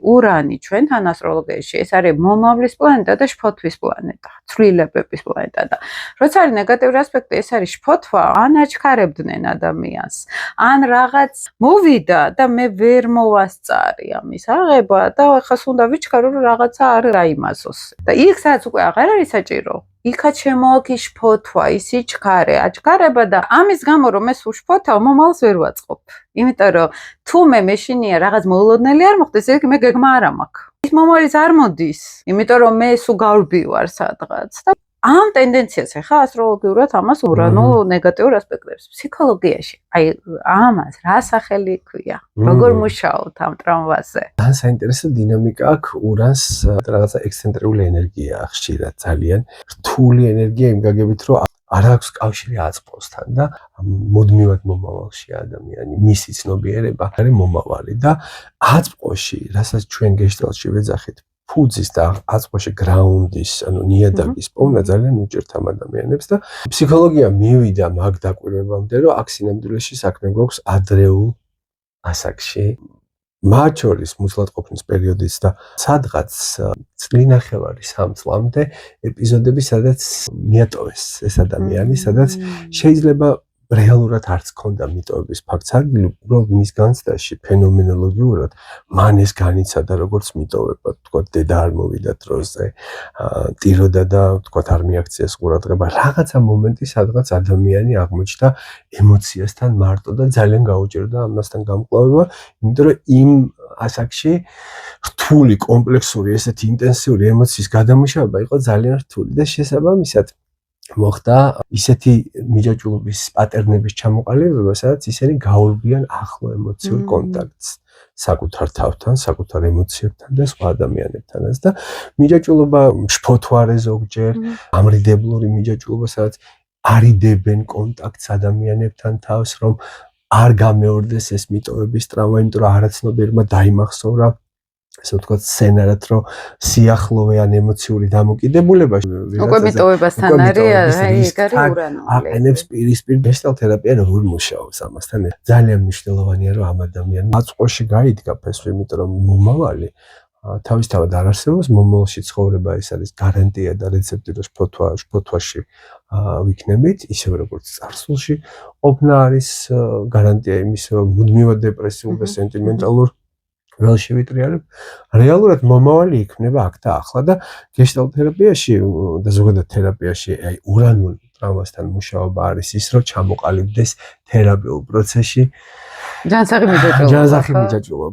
ურანი ჩვენთან ასტროლოგიაში ეს არის მომავლის პლანეტა და შფოთვის პლანეტა, ცვლილებების პლანეტა და როცა არის ნეგატიური ასპექტი, ეს არის შფოთვა, ან აჩქარებდნენ ადამიანს, ან რაღაც მოვიდა და მე ვერ მოვასწარი ამის აღება და ახლა უნდა ვიჩქარო რომ რაღაცა არ გაიმასოს. და იქ სადაც უკვე აღარ არის საჭირო. იქაც შემოაქვს შფოთვა, ის სიჩქარე, აჩქარება და ამის გამო რომ მე სულ შფოთავ, მომავალს ვერ ვაწყობ. იმიტომ რომ თუ მე მეშინია რაღაც მოულოდნელი არ მოხდეს, ეგ მე გეგმა არ მაქვს. ის მომავალიც არ მოდის, იმიტომ რომ მე სულ გავბივარ სადღაც და ამ ტენდენციას ახლა ასტროლოგიურად ამას ურანო ნეგატიურ ასპექტებს. ფსიქოლოგიაში, აი ამას რა სახელი ქვია? როგორ მუშაობთ ამ ტრამვაზე? ძალიან საინტერესო დინამიკა აქვს ურანს, რაღაცა ექსცენტრიული ენერგია ხშირად ძალიან. რთული ენერგია იმ გაგებით, რომ არ აქვს კავშირი აწყოსთან და მუდმივად მომავალში ადამიანი, მისი ცნობიერება არის მომავალი და აწყოში, რასაც ჩვენ გეშტალში ვეძახით, ფუძის და აწყოში გრაუნდის, ანუ ნიადაგის პოვნა ძალიან უჭერთ ამ ადამიანებს და ფსიქოლოგია მივიდა მაგ დაკვირვებამდე, რომ აქ სინამდვილეში საქმე გვაქვს ადრეულ ასაკში. მათ შორის მუცლადყოფნის პერიოდიც და სადღაც წლინახევარი 3 წლამდე ეპიზოდები, სადაც მიატოვეს ეს ადამიანი, სადაც შეიძლება რეალურად არც ქონდა მიტოვების ფაქტს, ადგილი უბრალოდ მის განცდაში ფენომენოლოგიურად მან ეს განიცადა როგორც მიტოვება, თქვათ დედა არ მოვიდა დროზე, ტიროდა და თქვათ არ მიაქციეს ყურადღება, რაღაცა მომენტი, სადღაც ადამიანი აღმოჩნდა ემოციასთან მარტო და ძალიან გაუჭირდა ამასთან გამკლავება, იმიტომ რომ იმ ასაკში რთული, კომპლექსური, ესეთი ინტენსიური ემოციის გადამუშავება იყო ძალიან რთული და შესაბამისად მოხდა ისეთი მიჯაჭვობის პატერნების ჩამოყალიბება, სადაც ისინი გაურბიან ახლო ემოციურ კონტაქტს საკუთარ თავთან, საკუთარ ემოციებთან და სხვა ადამიანებთანაც და მიჯაჭვობა შფოთვარე ზოგჯერ, ამრიდებლური მიჯაჭვობა, სადაც არიდებენ კონტაქტს ადამიანებთან თავს, რომ არ გამეორდეს ეს მიტოვების ტრავმა, იმიტომ რომ არაცნობიერმა დაიმახსოვრა ესე ვთქვათ, სცენარად, რომ სიახლოვე ან ემოციური დამოკიდებულება უკვე მიტოვებასთან არის, აი, ეგ არის ურანო. აყენებს პირისპირ გეშტალტ თერაპია როგორ მუშაობს ამასთან. ძალიან მნიშვნელოვანია, რომ ამ ადამიანმა აწყოში გაიდგა ფესვი, იმიტომ რომ მომავალი თავისთავად არ არსებობს, მომავალში ცხოვრება ეს არის გარანტია და რეცეპტი, რომ შფოთვაში ვიქნებით, ისევე როგორც წარსულში ყოფნა არის გარანტია იმის, რომ მუდმივად დეპრესიულ და სენტიმენტალურ ველში შევიტრიალებ. რეალურად მომავალი იქნება აქ და ახლა და გეშტალტ თერაპიაში და ზოგადად თერაპიაში აი ურანული ტრავმასთან მუშაობა არის ის, რომ ჩამოყალიბდეს თერაპიულ პროცესში ჯანსაღი მიჯაჭვობა.